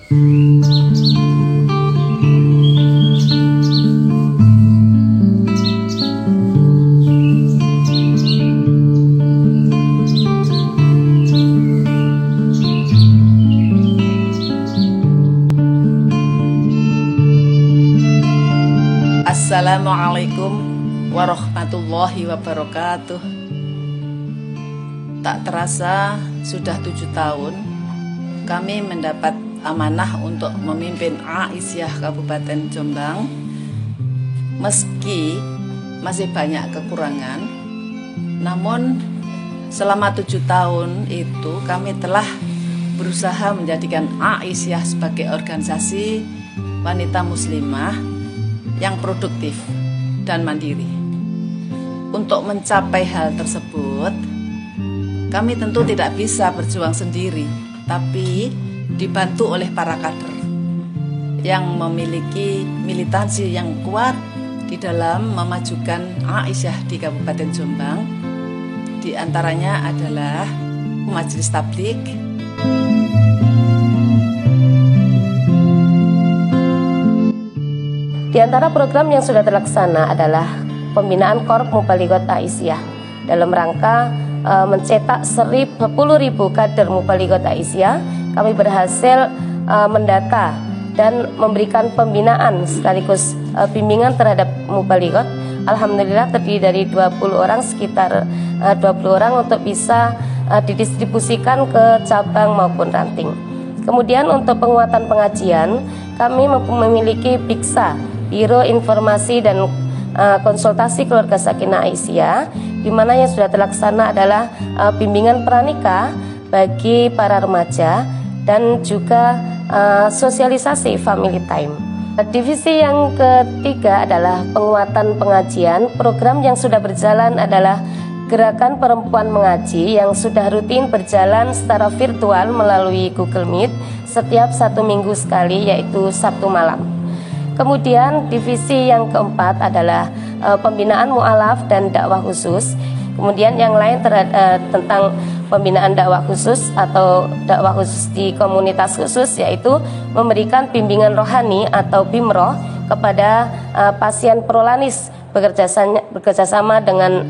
Assalamualaikum warahmatullahi wabarakatuh. Tak terasa sudah 7 tahun kami mendapat amanah untuk memimpin Aisyah Kabupaten Jombang. Meski masih banyak kekurangan, namun selama 7 tahun itu kami telah berusaha menjadikan Aisyah sebagai organisasi wanita muslimah yang produktif dan mandiri. Untuk mencapai hal tersebut, kami tentu tidak bisa berjuang sendiri, tapi dibantu oleh para kader yang memiliki militansi yang kuat di dalam memajukan Aisyah di Kabupaten Jombang. Di antaranya adalah Majelis Tabligh, Di antara program yang sudah terlaksana adalah pembinaan Korp Mubalighot Aisyah dalam rangka mencetak 10.000 kader Mubalighot Aisyah. Kami berhasil mendata dan memberikan pembinaan sekaligus bimbingan terhadap Mubalighot. Alhamdulillah terdiri dari 20 orang, sekitar 20 orang untuk bisa didistribusikan ke cabang maupun ranting. Kemudian untuk penguatan pengajian, kami memiliki BIKSA, Biro Informasi dan Konsultasi Keluarga Sakinah Aisyah, di mana yang sudah terlaksana adalah bimbingan pranikah bagi para remaja dan juga sosialisasi family time. Divisi yang ketiga adalah penguatan pengajian. Program yang sudah berjalan adalah Gerakan Perempuan Mengaji yang sudah rutin berjalan secara virtual melalui Google Meet setiap 1 minggu sekali, yaitu Sabtu malam. Kemudian divisi yang keempat adalah pembinaan mu'alaf dan dakwah khusus. Kemudian yang lain tentang pembinaan dakwah khusus atau dakwah khusus di komunitas khusus, yaitu memberikan bimbingan rohani atau BIMROH kepada pasien prolanis bekerjasama dengan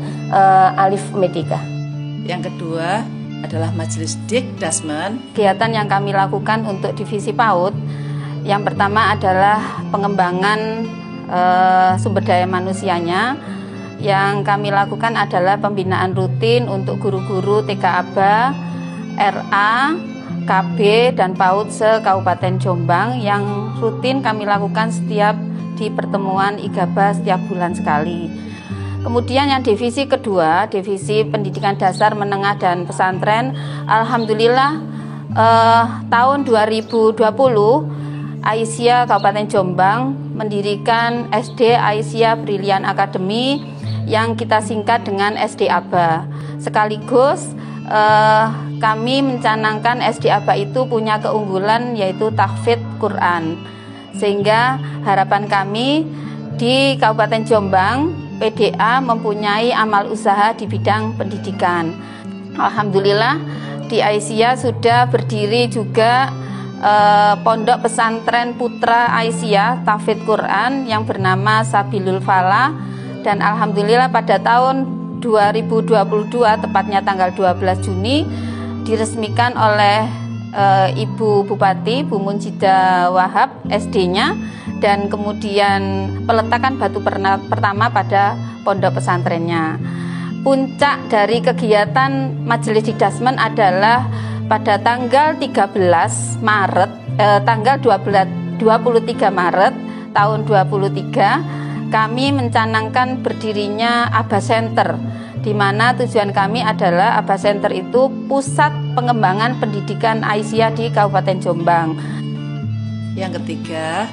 Alif Medika. Yang kedua adalah Majelis Dikdasmen. Kegiatan yang kami lakukan untuk divisi PAUD, yang pertama adalah pengembangan sumber daya manusianya. Yang kami lakukan adalah pembinaan rutin untuk guru-guru TK ABA, RA, KB, dan PAUD se-Kabupaten Jombang yang rutin kami lakukan setiap di pertemuan IGABA setiap bulan sekali. Kemudian yang divisi kedua, divisi pendidikan dasar, menengah, dan pesantren. Alhamdulillah tahun 2020 Aisyah Kabupaten Jombang mendirikan SD Aisyah Brilian Academy yang kita singkat dengan SD ABA. Sekaligus kami mencanangkan SD ABA itu punya keunggulan yaitu tahfidz Quran. Sehingga harapan kami di Kabupaten Jombang PDA mempunyai amal usaha di bidang pendidikan. Alhamdulillah di Aisyah sudah berdiri juga Pondok Pesantren Putra Aisyah tahfidz Quran yang bernama Sabilul Falah, dan alhamdulillah pada tahun 2022 tepatnya tanggal 12 Juni diresmikan oleh Ibu Bupati Bu Munjidah Wahab SD-nya, dan kemudian peletakan batu pertama pada pondok pesantrennya. Puncak dari kegiatan Majelis Dikdasmen adalah pada tanggal 13 Maret, tanggal 23 Maret tahun 2023 kami mencanangkan berdirinya ABA Center, di mana tujuan kami adalah ABA Center itu pusat pengembangan pendidikan Aisyah di Kabupaten Jombang. Yang ketiga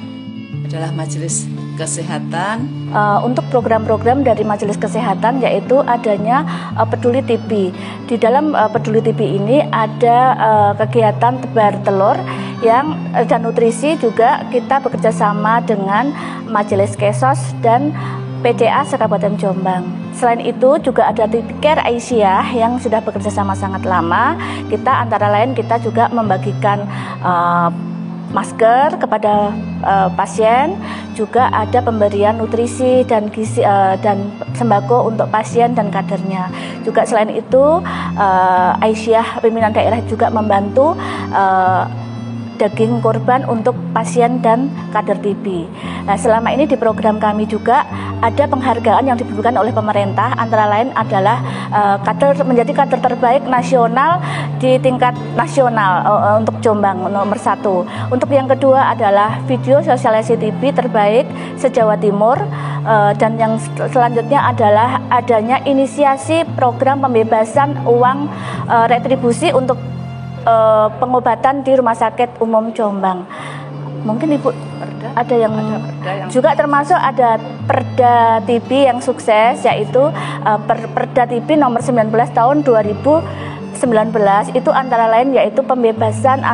adalah Majelis Kesehatan. Untuk program-program dari Majelis Kesehatan yaitu adanya Peduli TB. Di dalam Peduli TB ini ada kegiatan tebar telur dan nutrisi, juga kita bekerja sama dengan Majelis Kesos dan PDA se-Kabupaten Jombang. Selain itu juga ada Care Aisyah yang sudah bekerja sama sangat lama. Kita antara lain kita juga membagikan masker kepada pasien, juga ada pemberian nutrisi dan gizi dan sembako untuk pasien dan kadernya. Juga selain itu Aisyah pimpinan daerah juga membantu daging kurban untuk pasien dan kader TB. Nah, selama ini di program kami juga ada penghargaan yang diberikan oleh pemerintah, antara lain adalah menjadi kader terbaik nasional di tingkat nasional untuk Jombang nomor 1. Untuk yang kedua adalah video sosialisasi TB terbaik se-Jawa Timur, dan yang selanjutnya adalah adanya inisiasi program pembebasan uang retribusi untuk pengobatan di Rumah Sakit Umum Jombang. Mungkin Ibu ada yang juga termasuk ada Perda TB yang sukses, yaitu Perda TB nomor 19 tahun 2019. Itu antara lain yaitu pembebasan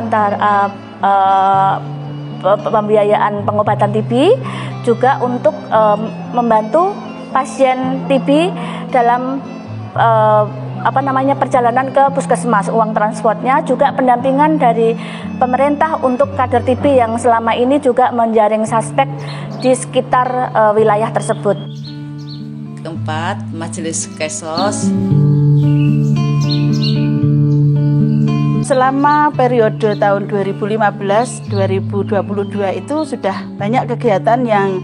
pembiayaan pengobatan TB, juga untuk membantu pasien TB dalam perjalanan ke puskesmas, uang transportnya, juga pendampingan dari pemerintah untuk kader TB yang selama ini juga menjaring suspek di sekitar wilayah tersebut. Keempat, Majelis Kesos. Selama periode tahun 2015-2022 itu sudah banyak kegiatan yang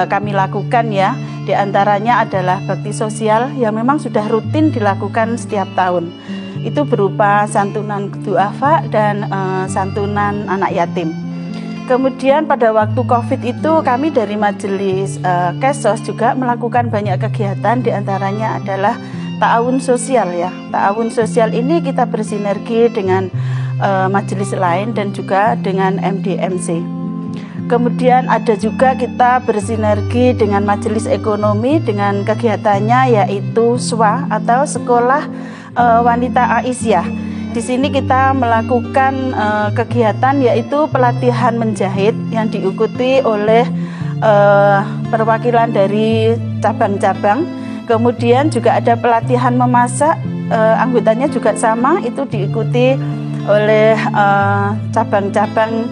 kami lakukan ya. Di antaranya adalah bakti sosial yang memang sudah rutin dilakukan setiap tahun. Itu berupa santunan duafa dan santunan anak yatim. Kemudian pada waktu COVID itu kami dari Majelis Kesos juga melakukan banyak kegiatan, di antaranya adalah ta'awun sosial ya. Ta'awun sosial ini kita bersinergi dengan majelis lain dan juga dengan MDMC. Kemudian ada juga kita bersinergi dengan Majelis Ekonomi dengan kegiatannya yaitu SWA atau Sekolah Wanita Aisyah. Di sini kita melakukan kegiatan yaitu pelatihan menjahit yang diikuti oleh perwakilan dari cabang-cabang. Kemudian juga ada pelatihan memasak, anggotanya juga sama, itu diikuti oleh cabang-cabang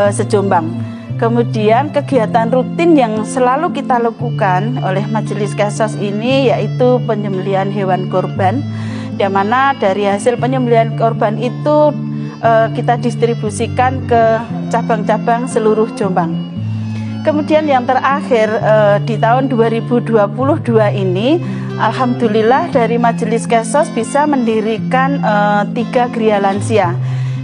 se-Jombang. Kemudian kegiatan rutin yang selalu kita lakukan oleh Majelis Kesos ini yaitu penyembelihan hewan kurban, di mana dari hasil penyembelihan kurban itu kita distribusikan ke cabang-cabang seluruh Jombang. Kemudian yang terakhir di tahun 2022 ini, alhamdulillah dari Majelis Kesos bisa mendirikan 3 Gria Lansia.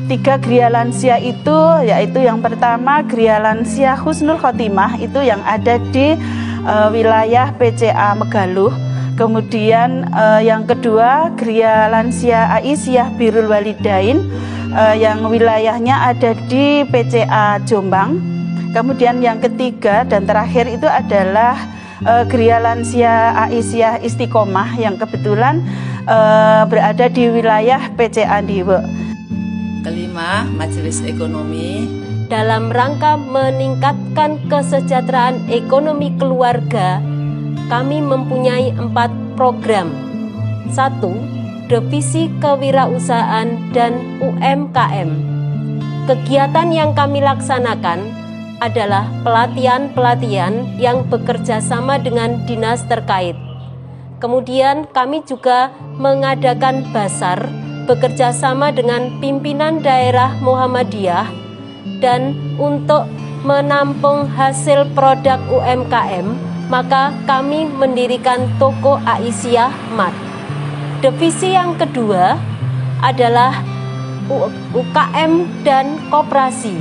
3 Gria Lansia itu yaitu yang pertama Gria Lansia Husnul Khotimah, itu yang ada di wilayah PCA Megaluh. Kemudian yang kedua Gria Lansia Aisyah Birrul Walidain yang wilayahnya ada di PCA Jombang. Kemudian yang ketiga dan terakhir itu adalah Gria Lansia Aisyah Istiqomah yang kebetulan berada di wilayah PCA Diwe. Kelima, Majelis Ekonomi. Dalam rangka meningkatkan kesejahteraan ekonomi keluarga, kami mempunyai 4 program. 1. Divisi Kewirausahaan dan UMKM. Kegiatan yang kami laksanakan adalah pelatihan-pelatihan yang bekerja sama dengan dinas terkait. Kemudian kami juga mengadakan basar bekerja sama dengan pimpinan daerah Muhammadiyah, dan untuk menampung hasil produk UMKM, maka kami mendirikan toko Aisyah Mart. Divisi yang kedua adalah UKM dan koperasi.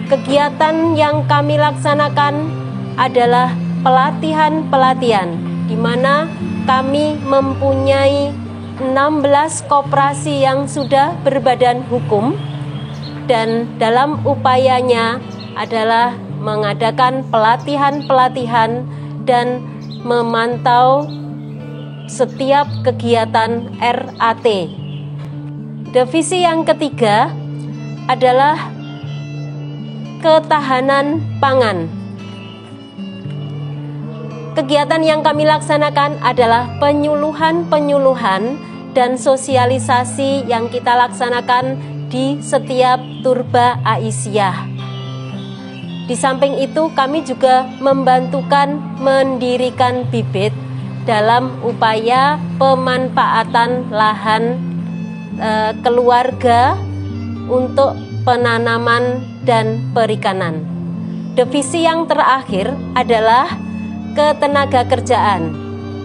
Kegiatan yang kami laksanakan adalah pelatihan-pelatihan, di mana kami mempunyai 16 koperasi yang sudah berbadan hukum, dan dalam upayanya adalah mengadakan pelatihan-pelatihan dan memantau setiap kegiatan RAT. Divisi yang ketiga adalah ketahanan pangan. Kegiatan yang kami laksanakan adalah penyuluhan dan sosialisasi yang kita laksanakan di setiap turba Aisyah. Di samping itu kami juga membantukan mendirikan bibit dalam upaya pemanfaatan lahan keluarga untuk penanaman dan perikanan. Divisi yang terakhir adalah ketenaga kerjaan.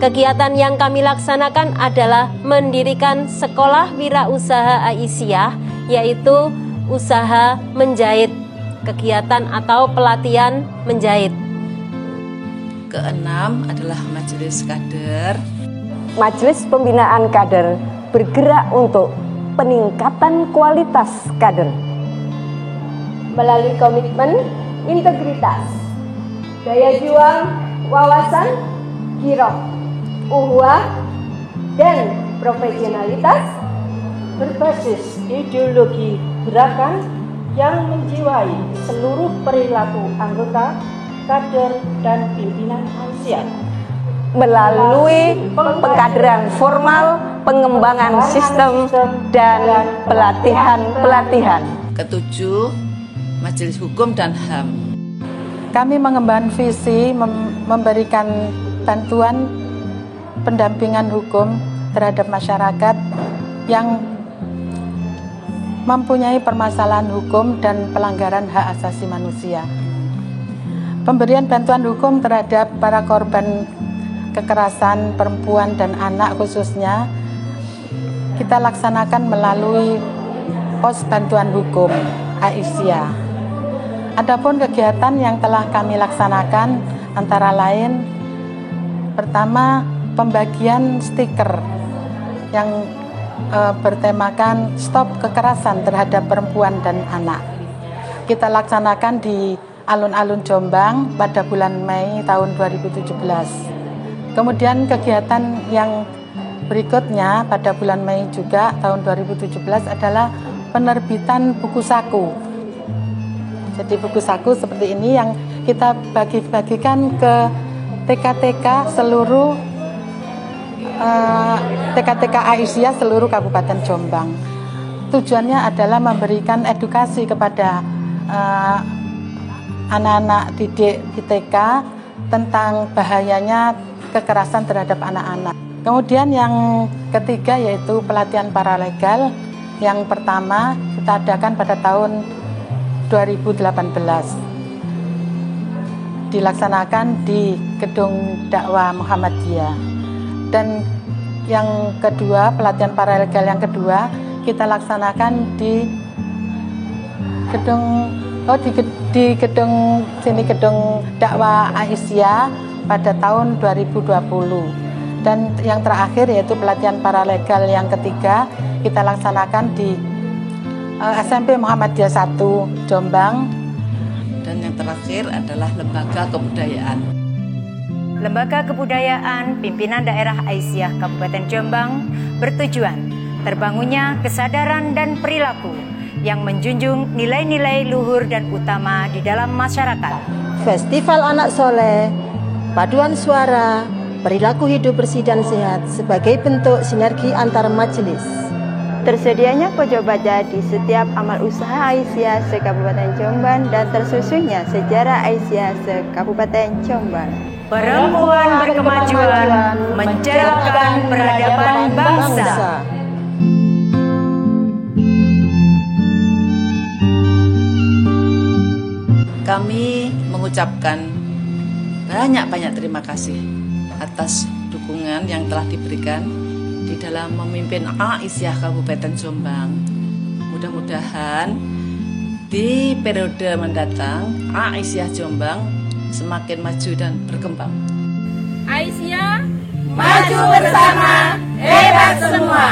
Kegiatan yang kami laksanakan adalah mendirikan sekolah wirausaha Aisyah, yaitu usaha menjahit, kegiatan atau pelatihan menjahit. Keenam adalah majelis kader. Majelis Pembinaan Kader bergerak untuk peningkatan kualitas kader melalui komitmen, integritas, daya juang, wawasan, giroh, uhuah, dan profesionalitas berbasis ideologi gerakan yang menjiwai seluruh perilaku anggota, kader, dan pimpinan Aisyah melalui pengkaderan formal, pengembangan sistem, dan pelatihan-pelatihan. Ketujuh, Majelis Hukum dan HAM. Kami mengembangkan visi memberikan bantuan pendampingan hukum terhadap masyarakat yang mempunyai permasalahan hukum dan pelanggaran hak asasi manusia. Pemberian bantuan hukum terhadap para korban kekerasan perempuan dan anak khususnya kita laksanakan melalui pos bantuan hukum Aisyah. Adapun kegiatan yang telah kami laksanakan antara lain, pertama, pembagian stiker yang bertemakan stop kekerasan terhadap perempuan dan anak. Kita laksanakan di alun-alun Jombang pada bulan Mei tahun 2017. Kemudian kegiatan yang berikutnya pada bulan Mei juga tahun 2017 adalah penerbitan buku saku. Jadi buku saku seperti ini yang kita bagi-bagikan ke TK-TK seluruh TK-TK Aisyah seluruh Kabupaten Jombang. Tujuannya adalah memberikan edukasi kepada anak-anak didik di TK tentang bahayanya kekerasan terhadap anak-anak. Kemudian yang ketiga yaitu pelatihan paralegal. Yang pertama kita adakan pada tahun 2018. Dilaksanakan di Gedung Dakwah Muhammadiyah. Dan yang kedua, pelatihan paralegal yang kedua kita laksanakan di gedung Gedung Dakwah Aisyah pada tahun 2020. Dan yang terakhir yaitu pelatihan paralegal yang ketiga kita laksanakan di SMP Muhammadiyah 1 Jombang. Dan yang terakhir adalah lembaga kebudayaan. Lembaga Kebudayaan Pimpinan Daerah Aisyah Kabupaten Jombang bertujuan terbangunnya kesadaran dan perilaku yang menjunjung nilai-nilai luhur dan utama di dalam masyarakat. Festival Anak Soleh, paduan suara, perilaku hidup bersih dan sehat sebagai bentuk sinergi antar majelis. Tersedianya pojok baca di setiap amal usaha Aisyah se-Kabupaten Jombang dan tersusunnya sejarah Aisyah se-Kabupaten Jombang. Perempuan berkemajuan mencerahkan peradaban bangsa. Kami mengucapkan banyak-banyak terima kasih atas dukungan yang telah diberikan di dalam memimpin Aisyah Kabupaten Jombang. Mudah-mudahan di periode mendatang Aisyah Jombang semakin maju dan berkembang. Aisyah maju bersama, hebat semua.